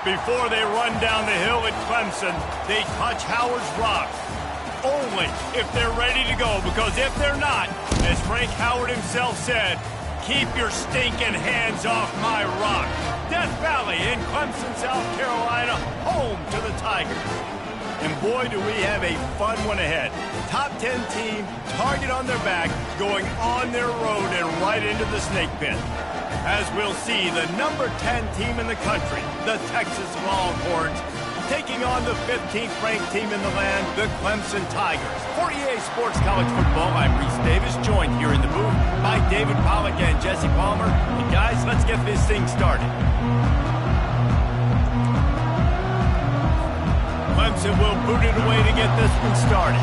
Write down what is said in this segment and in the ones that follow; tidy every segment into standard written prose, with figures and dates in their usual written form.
Before they run down the hill at Clemson, they touch Howard's rock. Only if they're ready to go, because if they're not, as Frank Howard himself said, keep your stinking hands off my rock. Death Valley in Clemson, South Carolina, home to the Tigers. And boy, do we have a fun one ahead. Top 10 team, target on their back, going on their road and right into the snake pit. As we'll see, the number 10 team in the country, the Texas Longhorns, taking on the 15th ranked team in the land, the Clemson Tigers. For EA Sports College Football, I'm Reese Davis, joined here in the booth by David Pollack and Jesse Palmer. And guys, let's get this thing started. Clemson will boot it away to get this one started.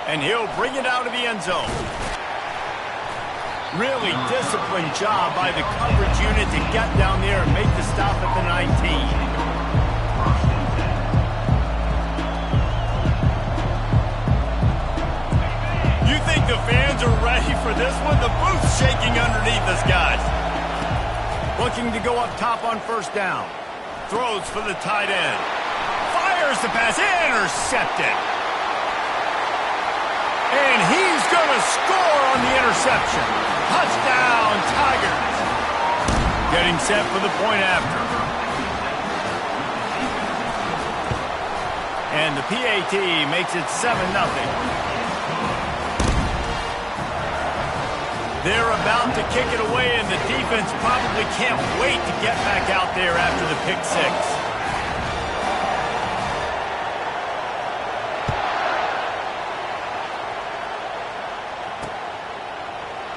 And he'll bring it out of the end zone. Really disciplined job by the coverage unit to get down there and make the stop at the 19. You think the fans are ready for this one? The booth's shaking underneath us, guys. Looking to go up top on first down. Throws for the tight end. Fires the pass. Intercepted. And he's going to score on the interception. Touchdown, Tigers. Getting set for the point after. And the PAT makes it 7-0. They're about to kick it away, and the defense probably can't wait to get back out there after the pick six.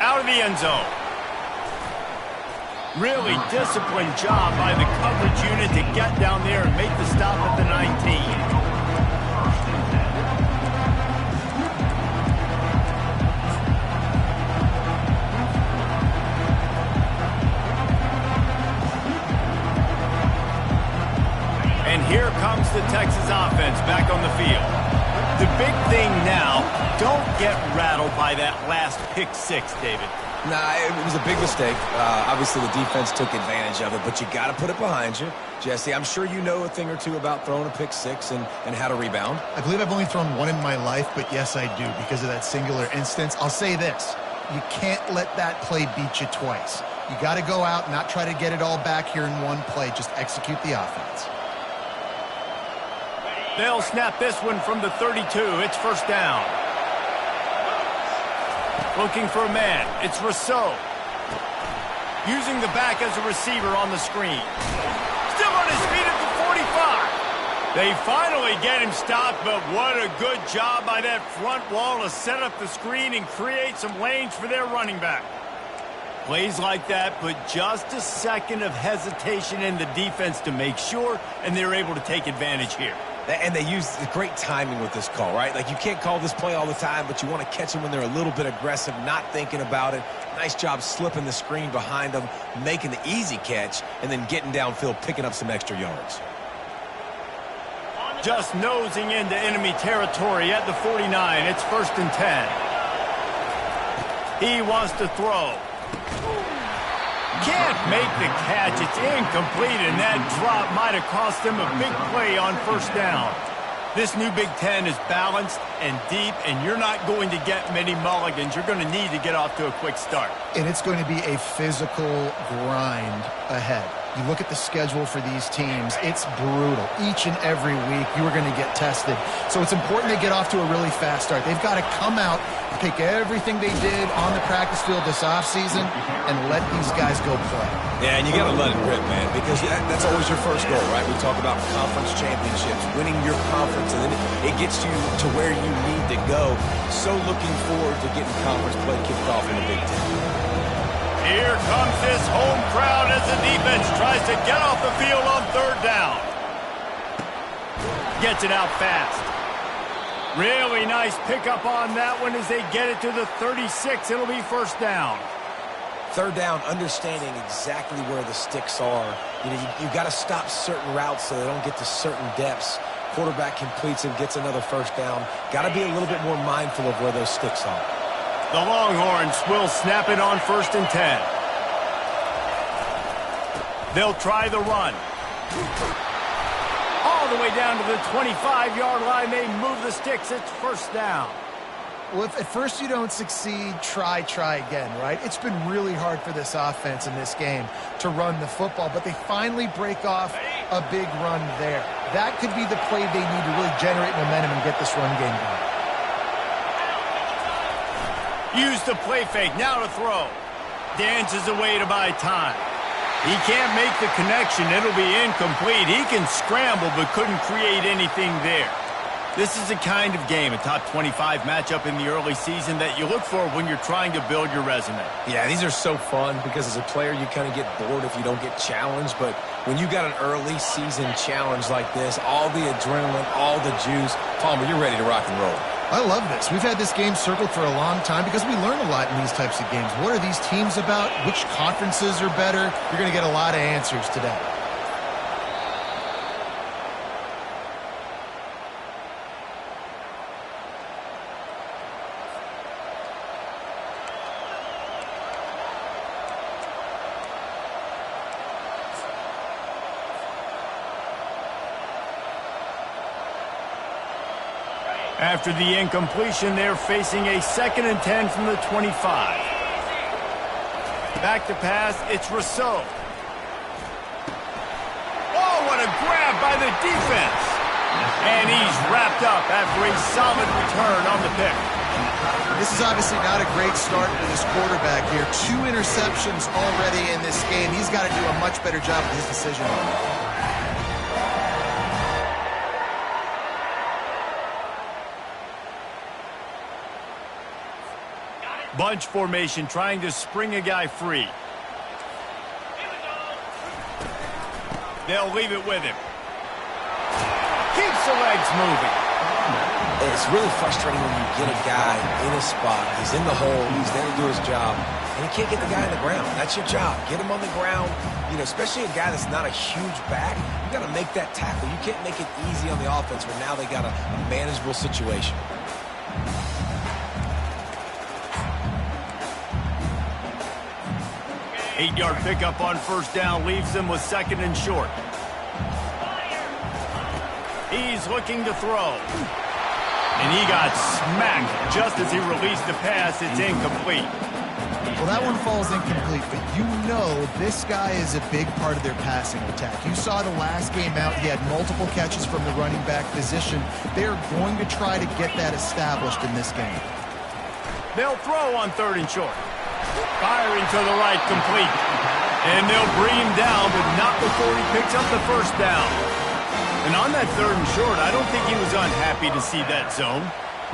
Out of the end zone. Really disciplined job by the coverage unit to get down there and make the stop at the 19. And here comes the Texas offense back on the field. The big thing now, don't get rattled by that last pick six, David. Nah, it was a big mistake. Obviously, the defense took advantage of it, but you got to put it behind you. Jesse, I'm sure you know a thing or two about throwing a pick six and how to rebound. I believe I've only thrown one in my life, but yes, I do, because of that singular instance. I'll say this. You can't let that play beat you twice. You got to go out and not try to get it all back here in one play. Just execute the offense. They'll snap this one from the 32. It's first down. Looking for a man. It's Rousseau. Using the back as a receiver on the screen. Still on his feet at the 45. They finally get him stopped, but what a good job by that front wall to set up the screen and create some lanes for their running back. Plays like that put just a second of hesitation in the defense to make sure, and they're able to take advantage here. And they use great timing with this call, right? Like, you can't call this play all the time, but you want to catch them when they're a little bit aggressive, not thinking about it. Nice job slipping the screen behind them, making the easy catch, and then getting downfield, picking up some extra yards. Just nosing into enemy territory at the 49. It's first and 10. He wants to throw. Can't make the catch. It's incomplete, and that drop might have cost them a big play on first down. This new Big Ten is balanced and deep, and you're not going to get many mulligans. You're going to need to get off to a quick start. And it's going to be a physical grind ahead. You look at the schedule for these teams, it's brutal. Each and every week, you are going to get tested. So it's important to get off to a really fast start. They've got to come out, take everything they did on the practice field this offseason, and let these guys go play. Yeah, and you got to let it rip, man, because that's always your first goal, right? We talk about conference championships, winning your conference, and then it gets you to where you need to go. So looking forward to getting conference play kicked off in the Big Ten. Here comes this home crowd as the defense tries to get off the field on third down. Gets it out fast. Really nice pickup on that one as they get it to the 36. It'll be first down. Third down, understanding exactly where the sticks are. You know, you got to stop certain routes so they don't get to certain depths. Quarterback completes and gets another first down. Got to be a little bit more mindful of where those sticks are. The Longhorns will snap it on 1st and 10. They'll try the run. All the way down to the 25-yard line. They move the sticks. It's 1st down. Well, if at first you don't succeed, try again, right? It's been really hard for this offense in this game to run the football, but they finally break off a big run there. That could be the play they need to really generate momentum and get this run game going. Use the play fake. Now to throw. Dances away to buy time. He can't make the connection. It'll be incomplete. He can scramble but couldn't create anything there. This is the kind of game, a top 25 matchup in the early season, that you look for when you're trying to build your resume. Yeah, these are so fun because as a player, you kind of get bored if you don't get challenged. But when you got an early season challenge like this, all the adrenaline, all the juice, Palmer, you're ready to rock and roll. I love this. We've had this game circled for a long time because we learn a lot in these types of games. What are these teams about? Which conferences are better? You're going to get a lot of answers today. After the incompletion, they're facing a 2nd and 10 from the 25. Back to pass, it's Rousseau. Oh, what a grab by the defense. And he's wrapped up after a solid return on the pick. This is obviously not a great start for this quarterback here. 2 interceptions already in this game. He's got to do a much better job with his decision. Bunch formation, trying to spring a guy free. They'll leave it with him. Keeps the legs moving. It's really frustrating when you get a guy in a spot. He's in the hole. He's there to do his job. And you can't get the guy on the ground. That's your job. Get him on the ground. You know, especially a guy that's not a huge back. You got to make that tackle. You can't make it easy on the offense where now they got a manageable situation. 8-yard pickup on 1st down leaves them with 2nd and short. He's looking to throw. And he got smacked just as he released the pass. It's incomplete. Well, that one falls incomplete, but you know this guy is a big part of their passing attack. You saw the last game out. He had multiple catches from the running back position. They're going to try to get that established in this game. They'll throw on 3rd and short. Firing to the right, complete. And they'll bring him down, but not before he picks up the 1st down. And on that 3rd and short, I don't think he was unhappy to see that zone.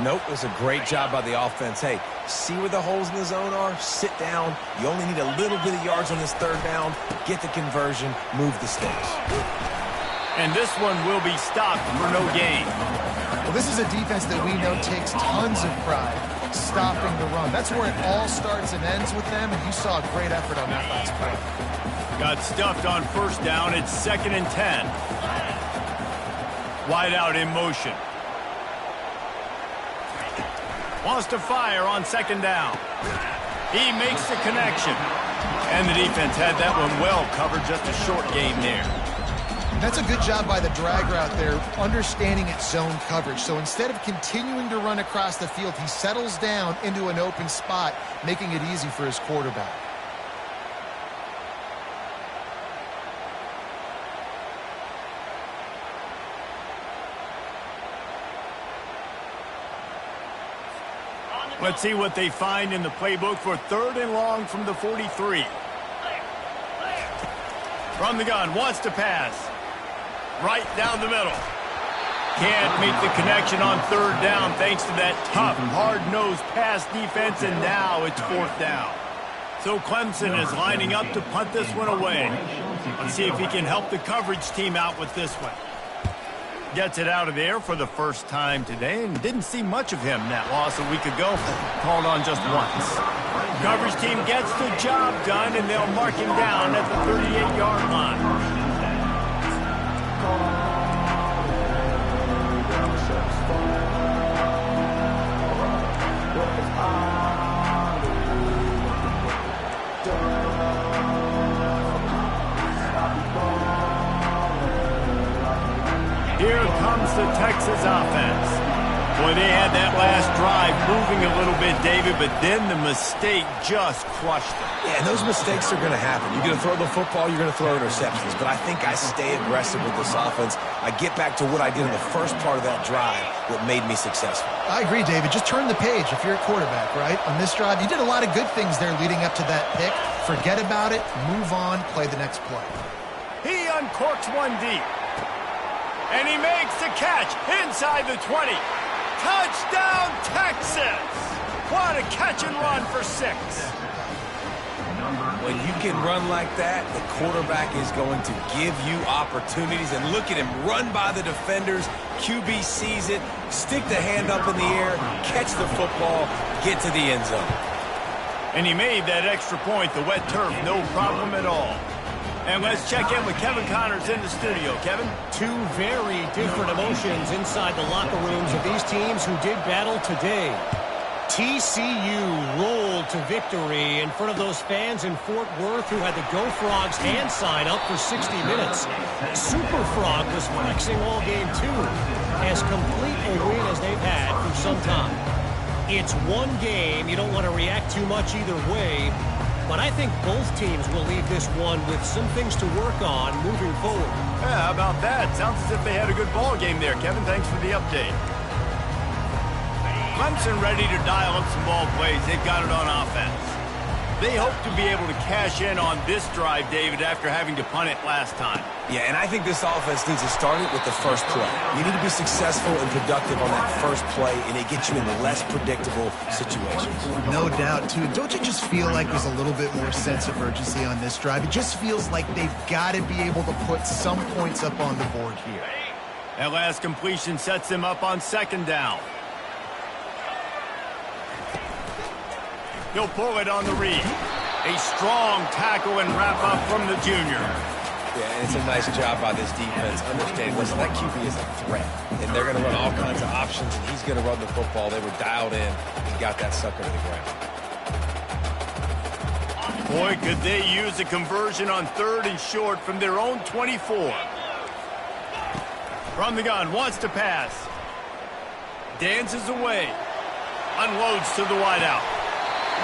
Nope, it was a great job by the offense. Hey, see where the holes in the zone are? Sit down. You only need a little bit of yards on this 3rd down. Get the conversion. Move the sticks. And this one will be stopped for no gain. Well, this is a defense that we know takes tons of pride stopping the run. That's where it all starts and ends with them, and you saw a great effort on that last play. Got stuffed on 1st down. It's 2nd and 10. Wide out in motion. Wants to fire on 2nd down. He makes the connection. And the defense had that one well covered. Just a short gain there. That's a good job by the drag route there, understanding its zone coverage. So instead of continuing to run across the field, he settles down into an open spot, making it easy for his quarterback. Let's see what they find in the playbook for 3rd and long from the 43. From the gun, wants to pass. Right down the middle. Can't make the connection on 3rd down thanks to that tough, hard-nosed pass defense, and now it's 4th down. So Clemson is lining up to punt this one away. Let's see if he can help the coverage team out with this one. Gets it out of there for the 1st time today, and didn't see much of him that loss a week ago. Called on just once. Coverage team gets the job done, and they'll mark him down at the 38-yard line. they had that last drive moving a little bit, David, but then the mistake just crushed them. Yeah, and those mistakes are going to happen. You're going to throw the football, you're going to throw interceptions. But I think I stay aggressive with this offense. I get back to what I did in the first part of that drive, what made me successful. I agree, David. Just turn the page if you're a quarterback, right? On this drive, you did a lot of good things there leading up to that pick. Forget about it, move on, play the next play. He uncorks one deep. And he makes the catch inside the 20. Touchdown, Texas! What a catch and run for 6. When you can run like that, the quarterback is going to give you opportunities. And look at him run by the defenders. QB sees it, stick the hand up in the air, catch the football, get to the end zone. And he made that extra point, the wet turf, no problem at all. And let's check in with Kevin Connors in the studio. Kevin? Two very different emotions inside the locker rooms of these teams who did battle today. TCU rolled to victory in front of those fans in Fort Worth who had the Go Frogs hand sign up for 60 minutes. Super Frog was flexing all game too, as complete a win as they've had for some time. It's one game. You don't want to react too much either way. But I think both teams will leave this one with some things to work on moving forward. Yeah, how about that? Sounds as if they had a good ball game there. Kevin, thanks for the update. Clemson ready to dial up some ball plays. They've got it on offense. They hope to be able to cash in on this drive, David, after having to punt it last time. Yeah, and I think this offense needs to start it with the first play. You need to be successful and productive on that first play, and it gets you in less predictable situations. No doubt, too. Don't you just feel like there's a little bit more sense of urgency on this drive? It just feels like they've got to be able to put some points up on the board here. That last completion sets them up on second down. He'll pull it on the read. A strong tackle and wrap up from the junior. Yeah, and it's a nice job by this defense. Understand, listen, that QB is a threat. And they're going to run all kinds of options, and he's going to run the football. They were dialed in and got that sucker to the ground. Boy, could they use a conversion on 3rd and short from their own 24. From the gun, wants to pass. Dances away. Unloads to the wideout.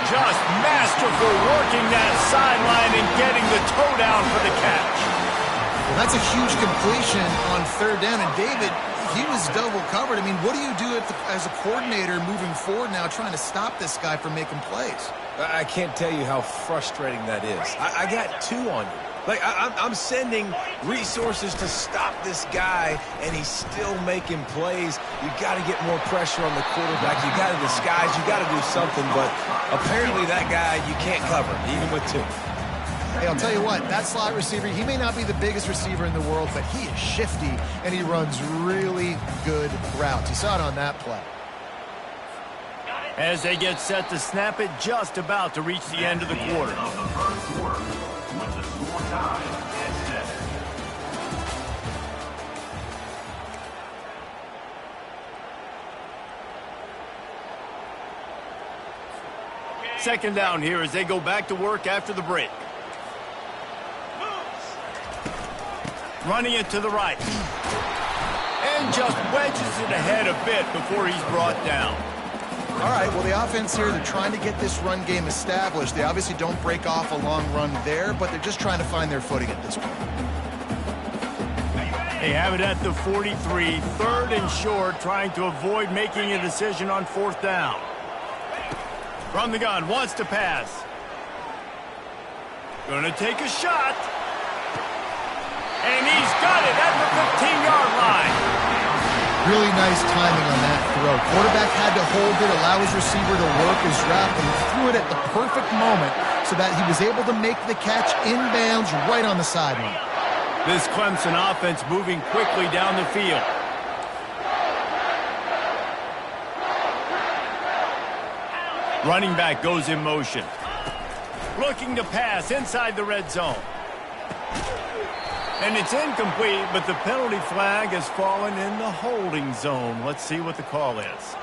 Just masterful working that sideline and getting the toe down for the catch. Well, that's a huge completion on 3rd down. And David, he was double covered. I mean, what do you do as a coordinator moving forward now trying to stop this guy from making plays? I can't tell you how frustrating that is. I got 2 on you. Like, I'm sending resources to stop this guy, and he's still making plays. You got to get more pressure on the quarterback. You got to disguise. You got to do something. But apparently that guy, you can't cover, even with 2. Hey, I'll tell you what, that slot receiver, he may not be the biggest receiver in the world, but he is shifty, and he runs really good routes. You saw it on that play. As they get set to snap it, just about to reach the end of the quarter. Second down here as they go back to work after the break. Running it to the right. And just wedges it ahead a bit before he's brought down. All right, well, the offense here, they're trying to get this run game established. They obviously don't break off a long run there, but they're just trying to find their footing at this point. They have it at the 43, 3rd and short, trying to avoid making a decision on 4th down. From the gun, wants to pass. Gonna take a shot. And he's got it at the 15-yard line. Really nice timing on that throw. Quarterback had to hold it, allow his receiver to work his route, and he threw it at the perfect moment so that he was able to make the catch inbounds right on the sideline. This Clemson offense moving quickly down the field. Running back goes in motion. Looking to pass inside the red zone. And it's incomplete, but the penalty flag has fallen in the holding zone. Let's see what the call is.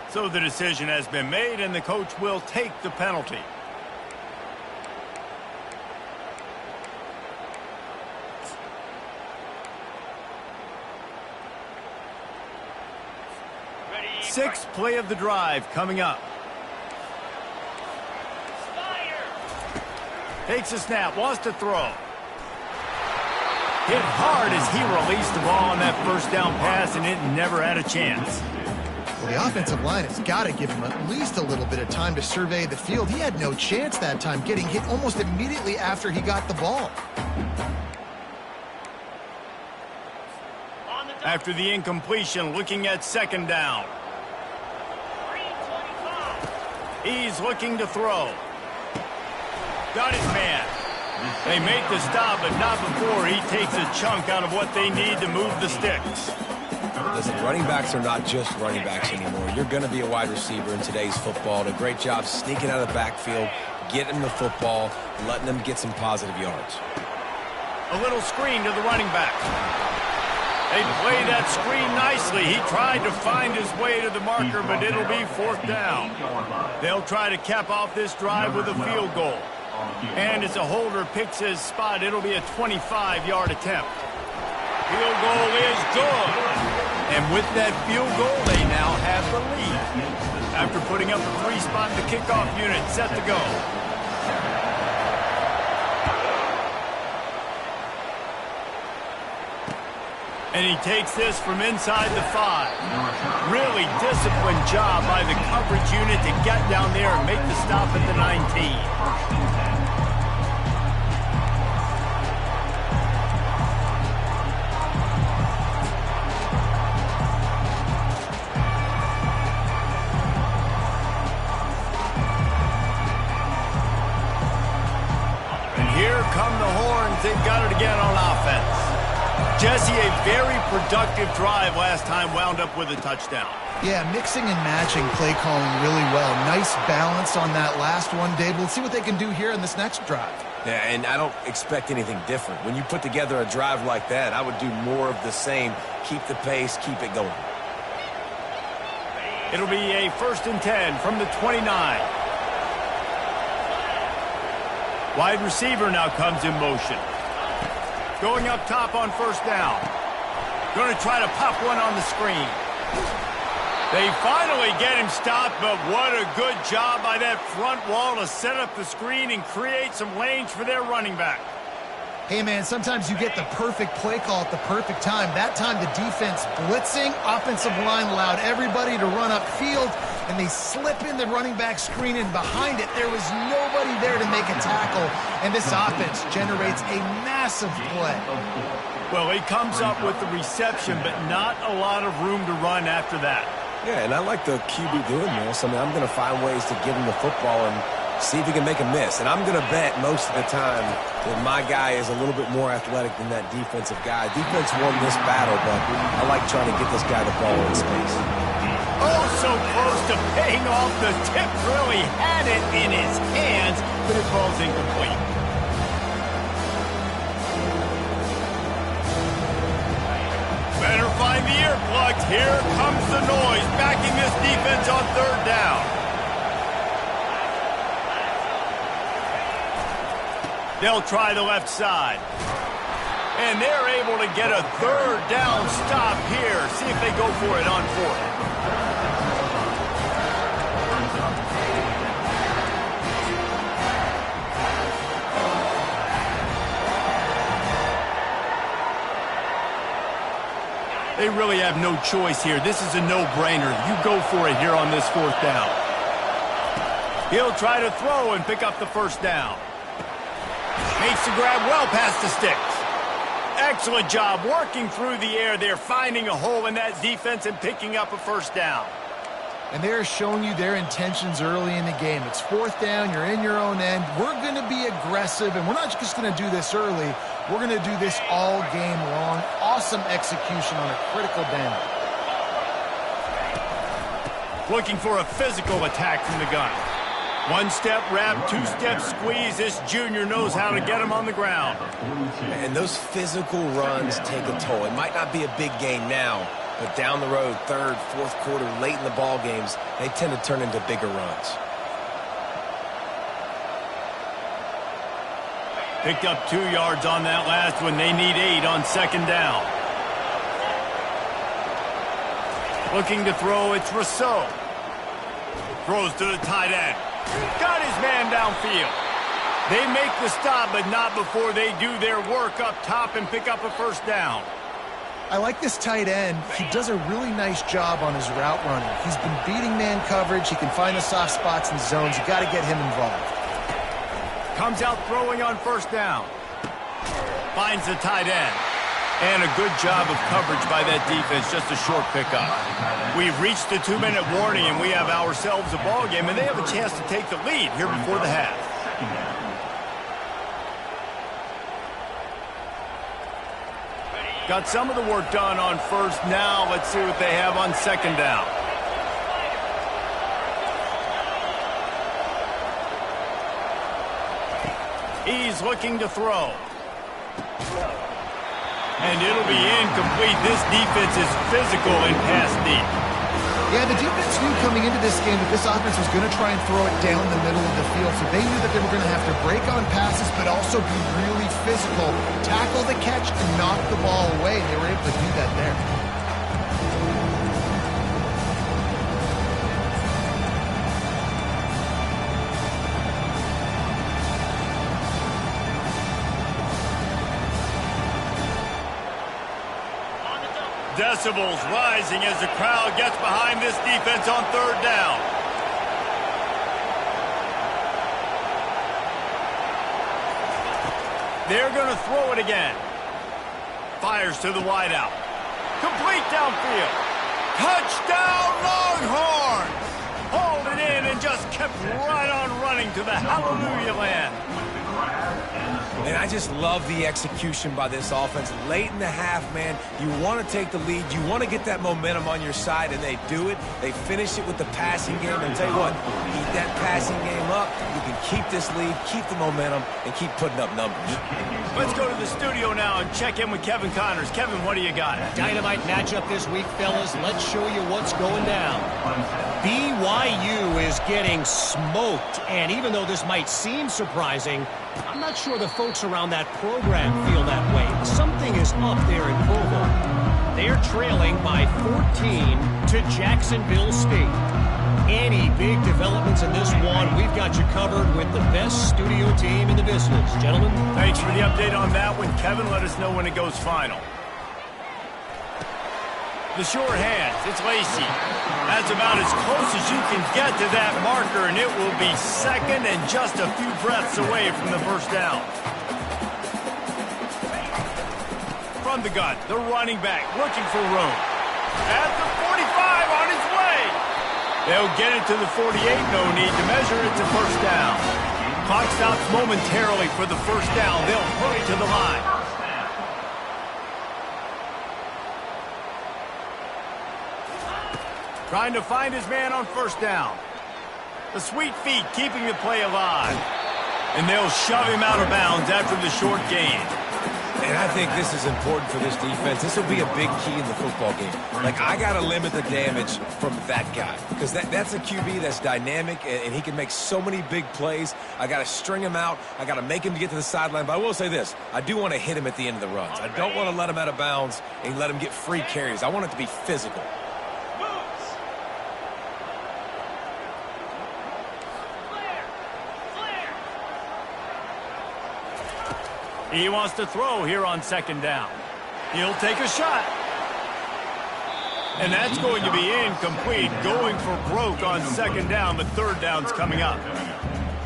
So the decision has been made, and the coach will take the penalty. Sixth play of the drive coming up. Takes a snap, wants to throw. Hit hard as he released the ball on that first down pass, and it never had a chance. Well, the offensive line has got to give him at least a little bit of time to survey the field. He had no chance that time, getting hit almost immediately after he got the ball. After the incompletion, looking at second down. He's looking to throw. Got his man. They make the stop, but not before he takes a chunk out of what they need to move the sticks. Listen, running backs are not just running backs anymore. You're going to be a wide receiver in today's football. Did a great job sneaking out of the backfield, getting the football, letting them get some positive yards. A little screen to the running back. They play that screen nicely. He tried to find his way to the marker, but it'll be fourth down. They'll try to cap off this drive with a field goal. And as a holder picks his spot, it'll be a 25-yard attempt. Field goal is good. And with that field goal, they now have the lead. After putting up a 3-spot, the kickoff unit set to go. And he takes this from inside the 5. Really disciplined job by the coverage unit to get down there and make the stop at the 19. Come the horns, they got it again on offense. Jesse, a very productive drive last time, wound up with a touchdown. Yeah, mixing and matching play calling really well. Nice balance on that last one, Dave. We'll see what they can do here in this next drive. Yeah, and I don't expect anything different. When you put together a drive like that, I would do more of the same. Keep the pace, keep it going. It'll be a 1st and 10 from the 29. Wide receiver now comes in motion. Going up top on 1st down. Going to try to pop one on the screen. They finally get him stopped, but what a good job by that front wall to set up the screen and create some lanes for their running back. Hey, man, sometimes you get the perfect play call at the perfect time. That time the defense blitzing, offensive line allowed everybody to run upfield, and they slip in the running back screen, and behind it there was nobody there to make a tackle, and this offense generates a massive play. Well, he comes up with the reception, but not a lot of room to run after that. Yeah, and I like the QB doing this. I mean, I'm going to find ways to give him the football and see if he can make a miss. And I'm going to bet most of the time that my guy is a little bit more athletic than that defensive guy. Defense won this battle, but I like trying to get this guy the ball in space. Oh, so close to paying off. The tip really had it in his hands, but it falls incomplete. Better find the earplugs. Here comes the noise, backing this defense on 3rd down. They'll try the left side. And they're able to get a 3rd down stop here. See if they go for it on 4th. They really have no choice here. This is a no-brainer. You go for it here on this 4th down. He'll try to throw and pick up the 1st down. Makes the grab well past the sticks. Excellent job working through the air there, finding a hole in that defense and picking up a 1st down. And they're showing you their intentions early in the game. It's 4th down, you're in your own end. We're going to be aggressive, and we're not just going to do this early. We're going to do this all game long. Awesome execution on a critical down. Looking for a physical attack from the gun. 1-step wrap, 2-step squeeze. This junior knows how to get him on the ground. And those physical runs take a toll. It might not be a big game now, but down the road, 3rd, 4th quarter, late in the ball games, they tend to turn into bigger runs. Picked up 2 yards on that last one. They need 8 on 2nd down. Looking to throw, it's Rousseau. Throws to the tight end. Got his man downfield. They make the stop, but not before they do their work up top and pick up a first down. I like this tight end. He does a really nice job on his route running. He's been beating man coverage. He can find the soft spots and zones. You got to get him involved. Comes out throwing on first down. Finds the tight end. And a good job of coverage by that defense, just a short pickup. We've reached the 2-minute warning, and we have ourselves a ball game, and they have a chance to take the lead here before the half. Got some of the work done on first. Now let's see what they have on second down. He's looking to throw. And it'll be incomplete. This defense is physical and pass deep. Yeah, the defense knew coming into this game that this offense was going to try and throw it down the middle of the field, so they knew that they were going to have to break on passes but also be really physical, tackle the catch, and knock the ball away. They were able to do that there. Decibels rising as the crowd gets behind this defense on third down. They're going to throw it again. Fires to the wideout. Complete downfield. Touchdown Longhorns! Hauled it in and just kept right on running to the hallelujah land. And I just love the execution by this offense. Late in the half, man, you want to take the lead. You want to get that momentum on your side, and they do it. They finish it with the passing game. And tell you what, keep that passing game up. You can keep this lead, keep the momentum, and keep putting up numbers. Let's go to the studio now and check in with Kevin Connors. Kevin, what do you got? Dynamite matchup this week, fellas. Let's show you what's going down. BYU is getting smoked, and even though this might seem surprising, I'm not sure the folks around that program feel that way. Something is up there in Provo. They're trailing by 14 to Jacksonville State. Any big developments in this one, we've got you covered with the best studio team in the business. Gentlemen? Thanks for the update on that one, Kevin. Let us know when it goes final. The short hands, it's Lacey. That's about as close as you can get to that marker, and it will be second and just a few breaths away from the first down. From the gun, the running back looking for room. At the 45 on his way. They'll get it to the 48, no need to measure, it's a first down. Clock stops momentarily for the first down. They'll hurry to the line. Trying to find his man on first down. The sweet feet keeping the play alive. And they'll shove him out of bounds after the short gain. And I think this is important for this defense. This will be a big key in the football game. Like, I got to limit the damage from that guy. Because that's a QB that's dynamic, and he can make so many big plays. I got to string him out. I got to make him get to the sideline. But I will say this. I do want to hit him at the end of the runs. I don't want to let him out of bounds and let him get free carries. I want it to be physical. He wants to throw here on second down. He'll take a shot. And that's going to be incomplete. Going for broke on second down, but third down's coming up.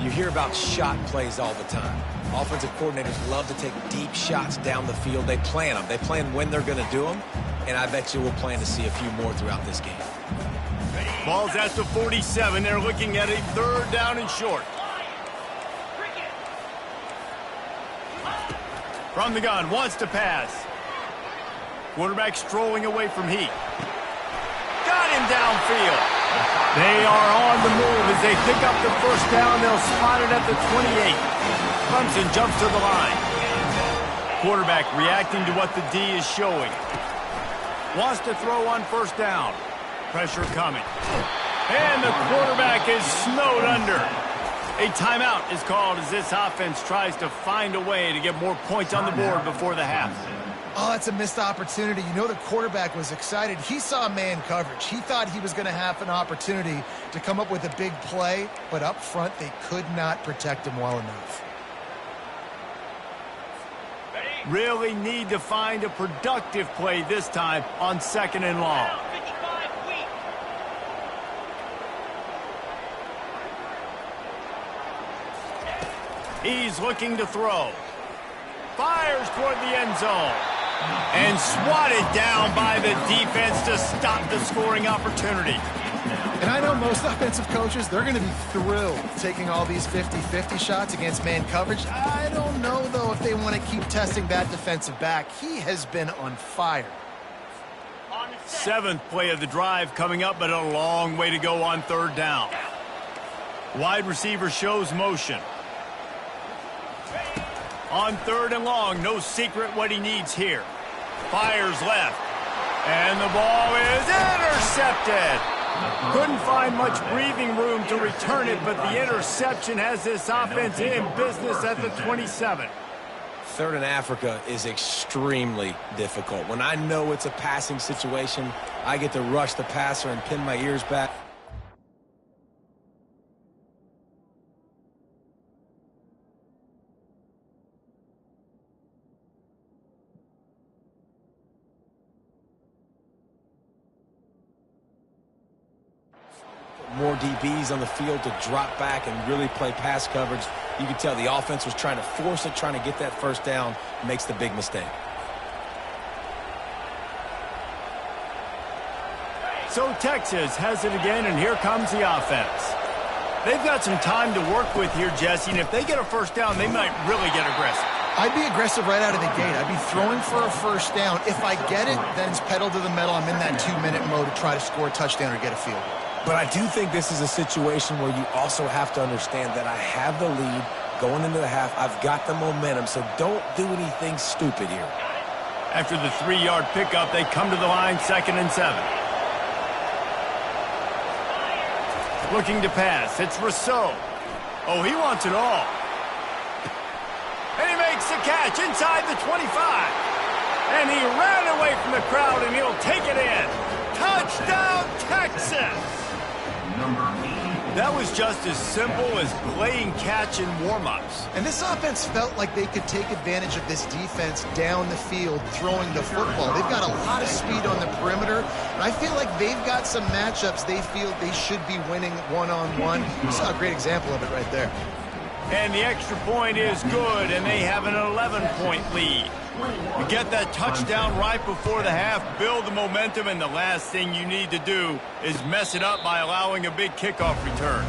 You hear about shot plays all the time. Offensive coordinators love to take deep shots down the field. They plan them. They plan when they're going to do them. And I bet you we'll plan to see a few more throughout this game. Ball's at the 47. They're looking at a third down and short. From the gun, wants to pass. Quarterback strolling away from Heat. Got him downfield. They are on the move as they pick up the first down. They'll spot it at the 28. Clemson jumps to the line. Quarterback reacting to what the D is showing. Wants to throw on first down. Pressure coming. And the quarterback is snowed under. A timeout is called as this offense tries to find a way to get more points on the board before the half. Oh, that's a missed opportunity. You know the quarterback was excited. He saw man coverage. He thought he was going to have an opportunity to come up with a big play, but up front they could not protect him well enough. Really need to find a productive play this time on 2nd and long. He's looking to throw. Fires toward the end zone. And swatted down by the defense to stop the scoring opportunity. And I know most offensive coaches, they're going to be thrilled taking all these 50-50 shots against man coverage. I don't know, though, if they want to keep testing that defensive back. He has been on fire. 7th play of the drive coming up, but a long way to go on 3rd down. Wide receiver shows motion. On 3rd and long, no secret what he needs here. Fires left. And the ball is intercepted. Couldn't find much breathing room to return it, but the interception has this offense in business at the 27. 3rd and Africa is extremely difficult. When I know it's a passing situation, I get to rush the passer and pin my ears back. More DBs on the field to drop back and really play pass coverage. You can tell the offense was trying to force it, trying to get that 1st down, makes the big mistake. So Texas has it again, and here comes the offense. They've got some time to work with here, Jesse, and if they get a 1st down, they might really get aggressive. I'd be aggressive right out of the gate. I'd be throwing for a 1st down. If I get it, then it's pedal to the metal. I'm in that 2-minute mode to try to score a touchdown or get a field goal. But I do think this is a situation where you also have to understand that I have the lead going into the half. I've got the momentum, so don't do anything stupid here. After the 3-yard pickup, they come to the line, 2nd and 7. Looking to pass. It's Rousseau. Oh, he wants it all. And he makes the catch inside the 25. And he ran away from the crowd, and he'll take it in. Touchdown, Texas! That was just as simple as playing catch in warm-ups. And this offense felt like they could take advantage of this defense down the field throwing the football. They've got a lot of speed on the perimeter, and I feel like they've got some matchups they feel they should be winning one-on-one. You saw a great example of it right there. And the extra point is good, and they have an 11-point lead. You get that touchdown right before the half, build the momentum, and the last thing you need to do is mess it up by allowing a big kickoff return.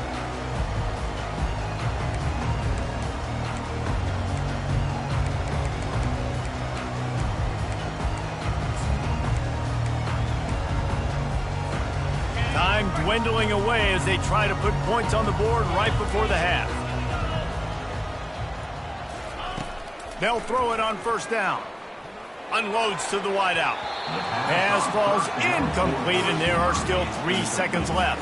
Time dwindling away as they try to put points on the board right before the half. They'll throw it on 1st down. Unloads to the wideout. Pass falls incomplete, and there are still 3 seconds left.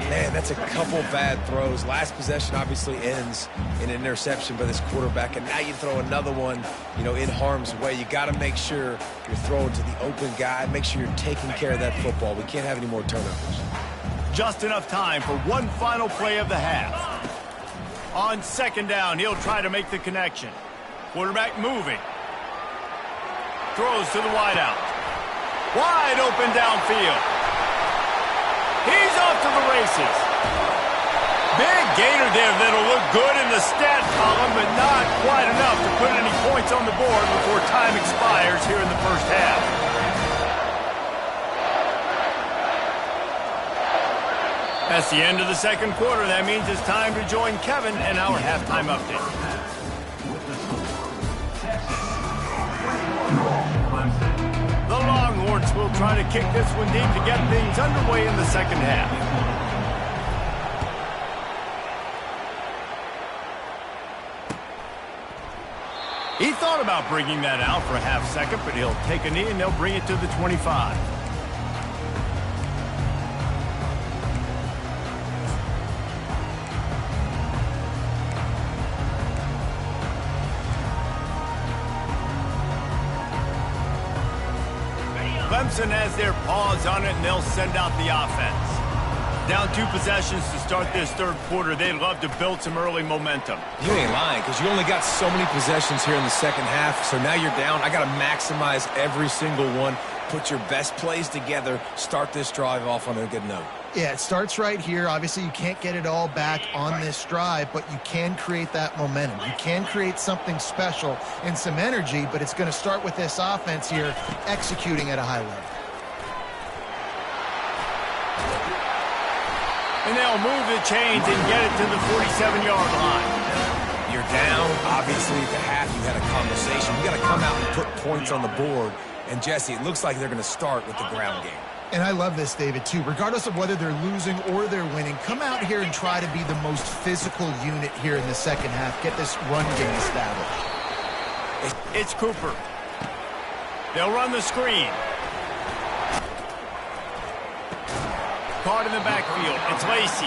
Man, that's a couple bad throws. Last possession obviously ends in an interception by this quarterback, and now you throw another one, in harm's way. You got to make sure you're throwing to the open guy. Make sure you're taking care of that football. We can't have any more turnovers. Just enough time for one final play of the half. On 2nd down, he'll try to make the connection. Quarterback moving. Throws to the wideout. Wide open downfield. He's off to the races. Big gainer there that'll look good in the stat column, but not quite enough to put any points on the board before time expires here in the 1st half. That's the end of the 2nd quarter. That means it's time to join Kevin and our halftime update. The Longhorns will try to kick this one deep to get things underway in the 2nd half. He thought about bringing that out for a half second, but he'll take a knee and they'll bring it to the 25. Clemson has their paws on it, and they'll send out the offense. Down 2 possessions to start this third quarter. They'd love to build some early momentum. You ain't lying, because you only got so many possessions here in the second half, so now you're down. I got to maximize every single one, put your best plays together, start this drive off on a good note. Yeah, it starts right here. Obviously, you can't get it all back on this drive, but you can create that momentum. You can create something special and some energy, but it's going to start with this offense here executing at a high level. And they'll move the chains and get it to the 47-yard line. You're down. Obviously, at the half, you had a conversation. You got to come out and put points on the board. And, Jesse, it looks like they're going to start with the ground game. And I love this, David, too. Regardless of whether they're losing or they're winning, come out here and try to be the most physical unit here in the second half. Get this run game established. It's Cooper. They'll run the screen. Caught in the backfield. It's Lacey.